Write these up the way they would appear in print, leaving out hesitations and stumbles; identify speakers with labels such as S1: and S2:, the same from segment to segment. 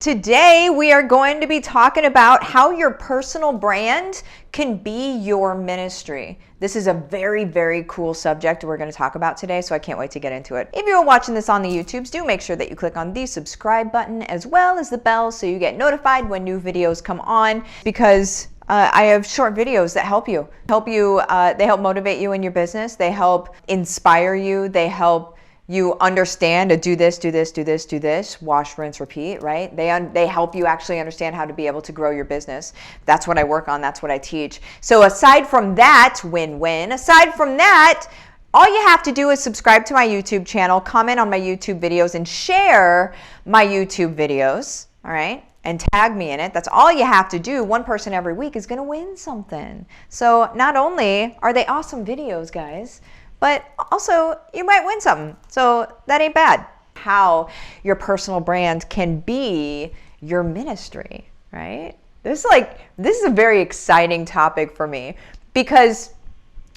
S1: Today, we are going to be talking about how your personal brand can be your ministry. This is a very, very cool subject we're going to talk about today, so I can't wait to get into it. If you're watching this on the YouTubes, do make sure that you click on the subscribe button as well as the bell so you get notified when new videos come on, because I have short videos that help you. They help motivate you in your business. They help inspire you. They help you understand to do this, wash, rinse, repeat, right? They help you actually understand how to be able to grow your business. That's what I work on. That's what I teach. So aside from that, win-win. Aside from that, all you have to do is subscribe to my YouTube channel, comment on my YouTube videos, and share my YouTube videos, all right? And tag me in it. That's all you have to do. One person every week is going to win something. So not only are they awesome videos, guys, but also you might win something. So that ain't bad. How your personal brand can be your ministry, right? This is a very exciting topic for me, because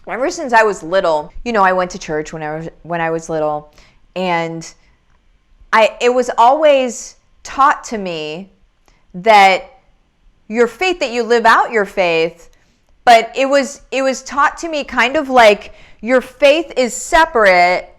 S1: ever since I was little, I went to church when I was little, and it was always taught to me that your faith, that you live out your faith, but it was taught to me kind of like your faith is separate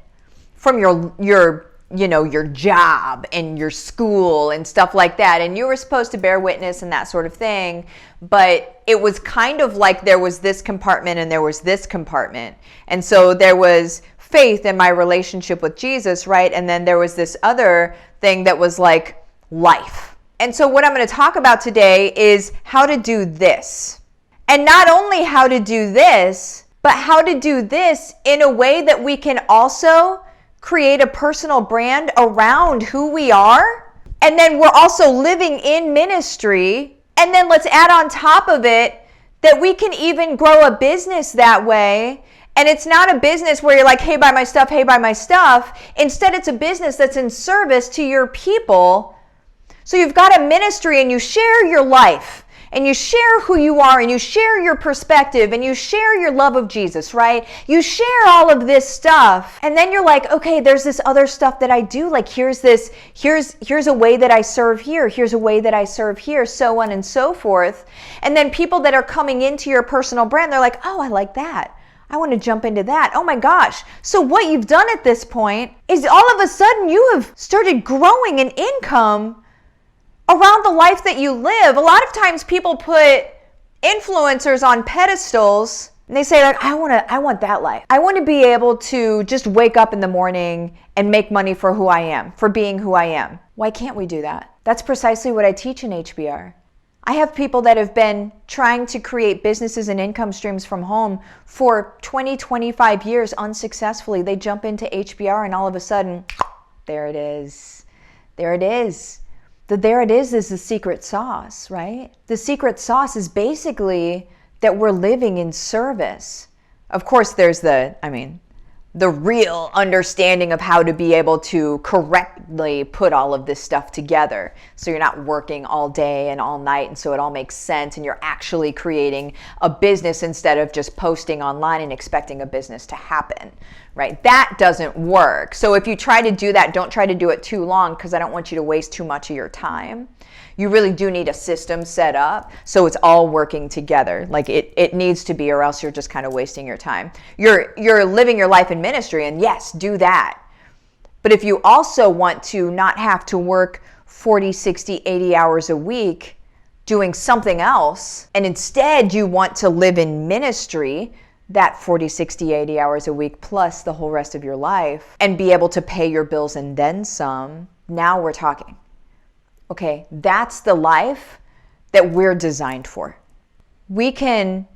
S1: from your job and your school and stuff like that. And you were supposed to bear witness and that sort of thing. But it was kind of like there was this compartment and there was this compartment. And so there was faith in my relationship with Jesus, right? And then there was this other thing that was like life. And so what I'm going to talk about today is how to do this. And not only how to do this, but how to do this in a way that we can also create a personal brand around who we are. And then we're also living in ministry. And then let's add on top of it that we can even grow a business that way. And it's not a business where you're like, hey, buy my stuff, hey, buy my stuff. Instead, it's a business that's in service to your people. So you've got a ministry and you share your life. And you share who you are, and you share your perspective, and you share your love of Jesus, right? You share all of this stuff. And then you're like, okay, there's this other stuff that I do. Like here's a way that I serve here. Here's a way that I serve here, so on and so forth. And then people that are coming into your personal brand, they're like, oh, I like that. I want to jump into that. Oh my gosh. So what you've done at this point is all of a sudden you have started growing an income around the life that you live. A lot of times people put influencers on pedestals and they say like, I want that life. I want to be able to just wake up in the morning and make money for who I am, for being who I am. Why can't we do that? That's precisely what I teach in HBR. I have people that have been trying to create businesses and income streams from home for 20, 25 years unsuccessfully. They jump into HBR and all of a sudden, there it is. There it is. There it is the secret sauce, right? The secret sauce is basically that we're living in service. Of course, there's the real understanding of how to be able to correctly put all of this stuff together. So you're not working all day and all night, and so it all makes sense, and you're actually creating a business instead of just posting online and expecting a business to happen, right? That doesn't work. So if you try to do that, don't try to do it too long, because I don't want you to waste too much of your time. You really do need a system set up so it's all working together. Like it needs to be, or else you're just kind of wasting your time. You're living your life in ministry, and yes, do that. But if you also want to not have to work 40, 60, 80 hours a week doing something else, and instead you want to live in ministry, that 40, 60, 80 hours a week plus the whole rest of your life, and be able to pay your bills and then some, now we're talking. Okay, that's the life that we're designed for. We can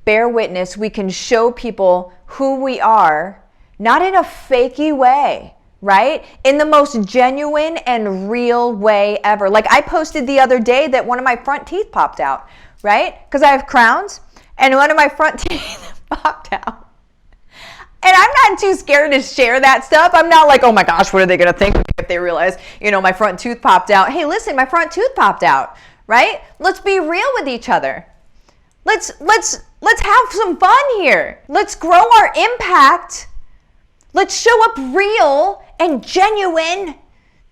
S1: bear witness, we can show people who we are, not in a fakey way, right? In the most genuine and real way ever. Like I posted the other day that one of my front teeth popped out, right? Because I have crowns, and one of my front teeth popped out. And I'm not too scared to share that stuff. I'm not like, oh my gosh, what are they going to think if they realize, my front tooth popped out? Hey, listen, my front tooth popped out, right? Let's be real with each other. Let's have some fun here. Let's grow our impact. Let's show up real and genuine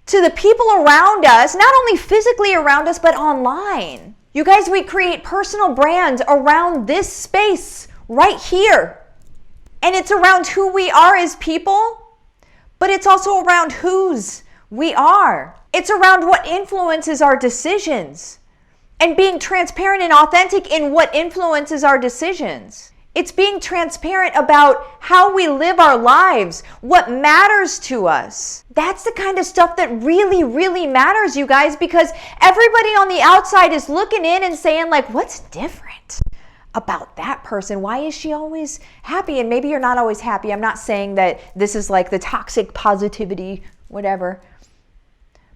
S1: to the people around us, not only physically around us, but online. You guys, we create personal brands around this space right here. And it's around who we are as people, but it's also around whose we are. It's around what influences our decisions and being transparent and authentic in what influences our decisions. It's being transparent about how we live our lives, what matters to us. That's the kind of stuff that really, really matters, you guys, because everybody on the outside is looking in and saying, like, what's different about that person? Why is she always happy? And maybe you're not always happy. I'm not saying that this is like the toxic positivity, whatever.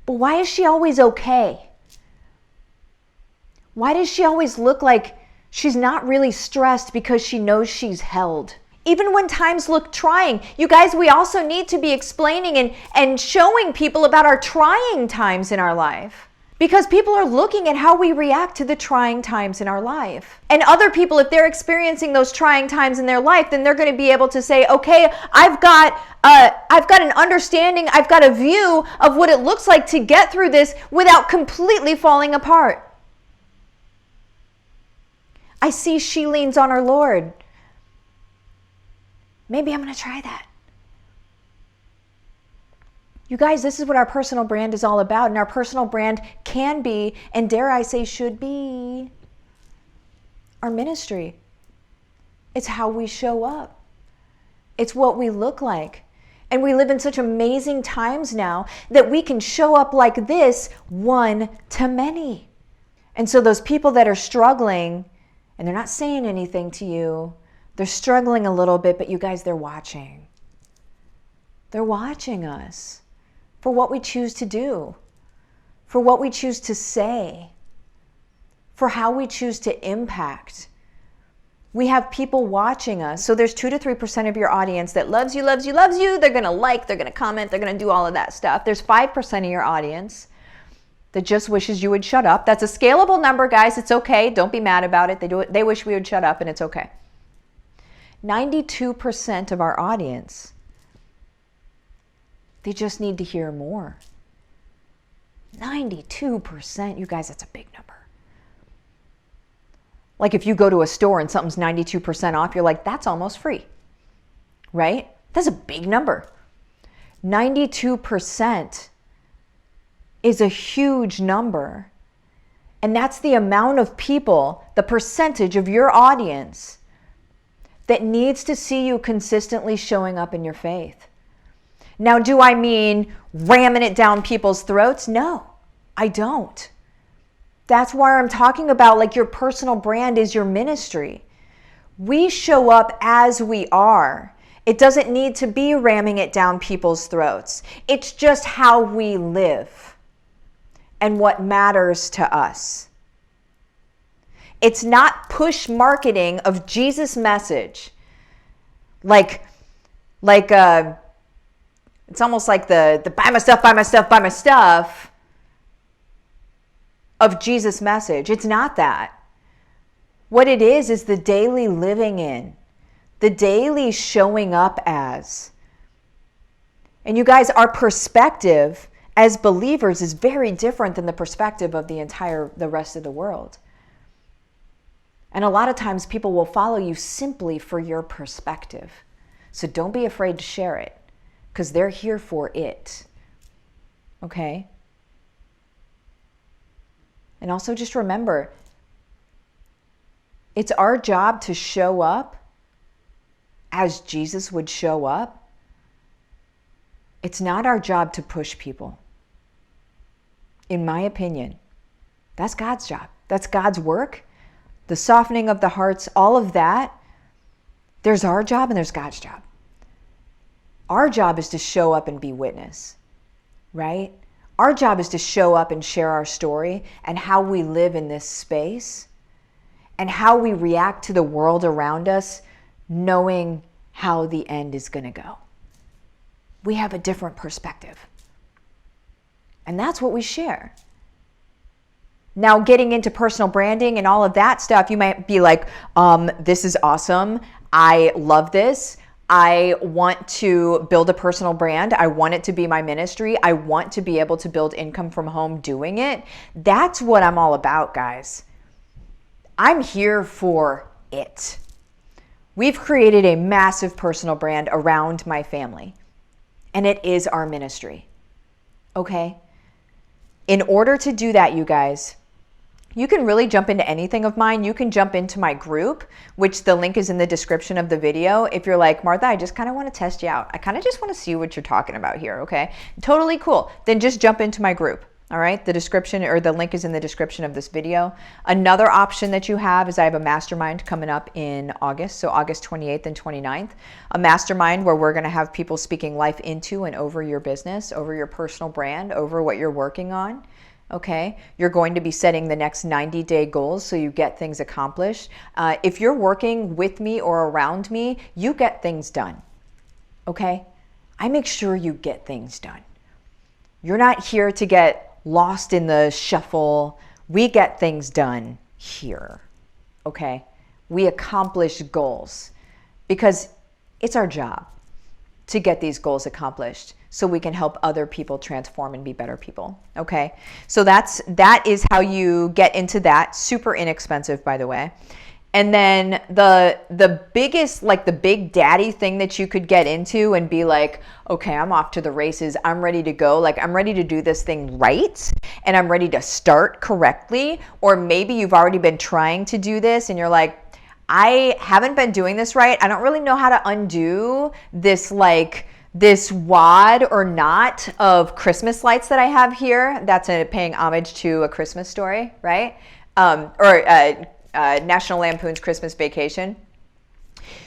S1: But why is she always okay? Why does she always look like she's not really stressed because she knows she's held? Even when times look trying. You guys, we also need to be explaining and showing people about our trying times in our life. Because people are looking at how we react to the trying times in our life. And other people, if they're experiencing those trying times in their life, then they're going to be able to say, okay, I've got an understanding, I've got a view of what it looks like to get through this without completely falling apart. I see she leans on her Lord. Maybe I'm going to try that. You guys, this is what our personal brand is all about. And our personal brand can be, and dare I say should be, our ministry. It's how we show up. It's what we look like. And we live in such amazing times now that we can show up like this, one to many. And so those people that are struggling, and they're not saying anything to you, they're struggling a little bit, but you guys, they're watching. They're watching us for what we choose to do, for what we choose to say, for how we choose to impact. We have people watching us. So there's 2 to 3% of your audience that loves you, loves you, loves you. They're going to like, they're going to comment, they're going to do all of that stuff. There's 5% of your audience that just wishes you would shut up. That's a scalable number, guys. It's okay. Don't be mad about it. They wish we would shut up, and it's okay. 92% of our audience, they just need to hear more. 92%. You guys, that's a big number. Like if you go to a store and something's 92% off, you're like, that's almost free, right? That's a big number. 92% is a huge number. And that's the amount of people, the percentage of your audience that needs to see you consistently showing up in your faith. Now, do I mean ramming it down people's throats? No, I don't. That's why I'm talking about like your personal brand is your ministry. We show up as we are. It doesn't need to be ramming it down people's throats. It's just how we live and what matters to us. It's not push marketing of Jesus' message. It's almost like the buy my stuff, buy my stuff, buy my stuff of Jesus' message. It's not that. What it is the daily living in, the daily showing up as. And you guys, our perspective as believers is very different than the perspective of the rest of the world. And a lot of times people will follow you simply for your perspective. So don't be afraid to share it, because they're here for it. Okay? And also just remember, it's our job to show up as Jesus would show up. It's not our job to push people. In my opinion, that's God's job. That's God's work. The softening of the hearts, all of that. There's our job and there's God's job. Our job is to show up and be witness, right? Our job is to show up and share our story and how we live in this space and how we react to the world around us, knowing how the end is going to go. We have a different perspective. And that's what we share. Now, getting into personal branding and all of that stuff, you might be like, this is awesome. I love this. I want to build a personal brand. I want it to be my ministry. I want to be able to build income from home doing it. That's what I'm all about, guys. I'm here for it. We've created a massive personal brand around my family, and it is our ministry. Okay? In order to do that, you guys, you can really jump into anything of mine. You can jump into my group, which the link is in the description of the video. If you're like, Martha, I just kind of want to test you out. I kind of just want to see what you're talking about here, okay? Totally cool. Then just jump into my group, all right? The description or the link is in the description of this video. Another option that you have is I have a mastermind coming up in August, so August 28th and 29th. A mastermind where we're going to have people speaking life into and over your business, over your personal brand, over what you're working on. Okay, you're going to be setting the next 90-day goals so you get things accomplished. If you're working with me or around me, you get things done. Okay, I make sure you get things done. You're not here to get lost in the shuffle. We get things done here. Okay, we accomplish goals because it's our job to get these goals accomplished so we can help other people transform and be better people. Okay, so that is how you get into that. Super inexpensive, by the way. And then the biggest, like the big daddy thing that you could get into and be like, okay, I'm off to the races. I'm ready to go. Like, I'm ready to do this thing right. And I'm ready to start correctly. Or maybe you've already been trying to do this and you're like, I haven't been doing this right. I don't really know how to undo this, like this wad or knot of Christmas lights that I have here. That's paying homage to A Christmas Story, right? National Lampoon's Christmas Vacation.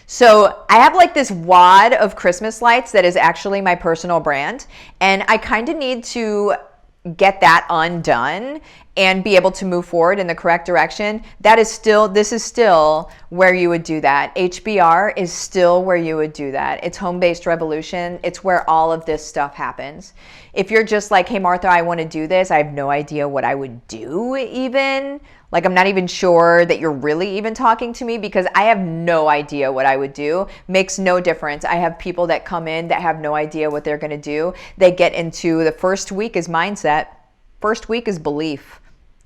S1: So I have like this wad of Christmas lights that is actually my personal brand. And I kind of need to get that undone and be able to move forward in the correct direction. This is still where you would do that. HBR is still where you would do that. It's home-based revolution. It's where all of this stuff happens. If you're just like, hey, Martha, I want to do this. I have no idea what I would do even. Like, I'm not even sure that you're really even talking to me because I have no idea what I would do. Makes no difference. I have people that come in that have no idea what they're going to do. They get into the first week is mindset. First week is belief.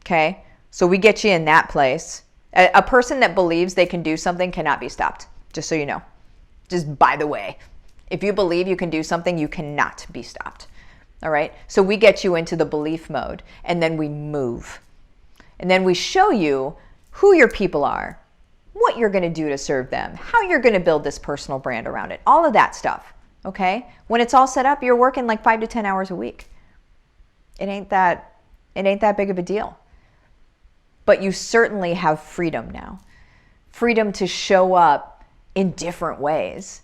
S1: Okay, so we get you in that place. A person that believes they can do something cannot be stopped, just so you know. Just by the way, if you believe you can do something, you cannot be stopped. All right, so we get you into the belief mode, and then we move. And then we show you who your people are, what you're going to do to serve them, how you're going to build this personal brand around it, all of that stuff. Okay, when it's all set up, you're working like 5 to 10 hours a week. It ain't that big of a deal. But you certainly have freedom now. Freedom to show up in different ways.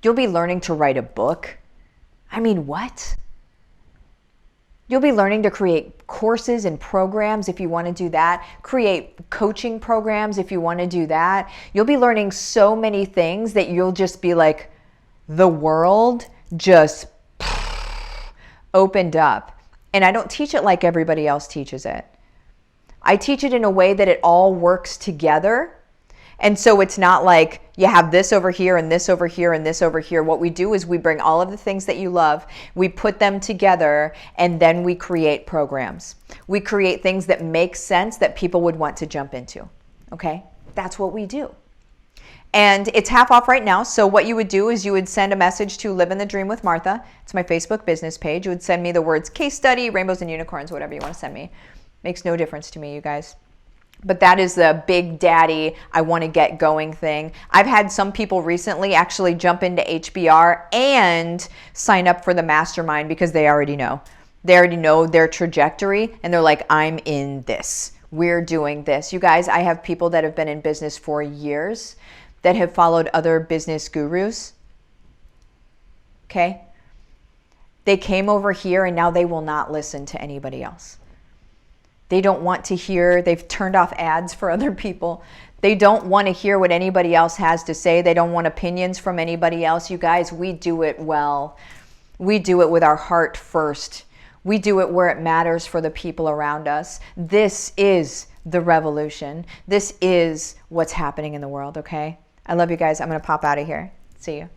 S1: You'll be learning to write a book. I mean, what? You'll be learning to create courses and programs if you want to do that. Create coaching programs if you want to do that. You'll be learning so many things that you'll just be like, the world just opened up. And I don't teach it like everybody else teaches it. I teach it in a way that it all works together. And so it's not like you have this over here and this over here and this over here. What we do is we bring all of the things that you love, we put them together, and then we create programs. We create things that make sense that people would want to jump into. Okay? That's what we do. And it's half off right now. So what you would do is you would send a message to Livin the Dream with Martha. It's my Facebook business page. You would send me the words case study, rainbows and unicorns, whatever you want to send me. Makes no difference to me, you guys. But that is the big daddy, I want to get going thing. I've had some people recently actually jump into HBR and sign up for the mastermind because they already know. They already know their trajectory and they're like, I'm in this. We're doing this. You guys, I have people that have been in business for years that have followed other business gurus. Okay? They came over here and now they will not listen to anybody else. They don't want to hear, they've turned off ads for other people. They don't want to hear what anybody else has to say. They don't want opinions from anybody else. You guys, we do it well. We do it with our heart first. We do it where it matters for the people around us. This is the revolution. This is what's happening in the world, okay? I love you guys. I'm going to pop out of here. See you.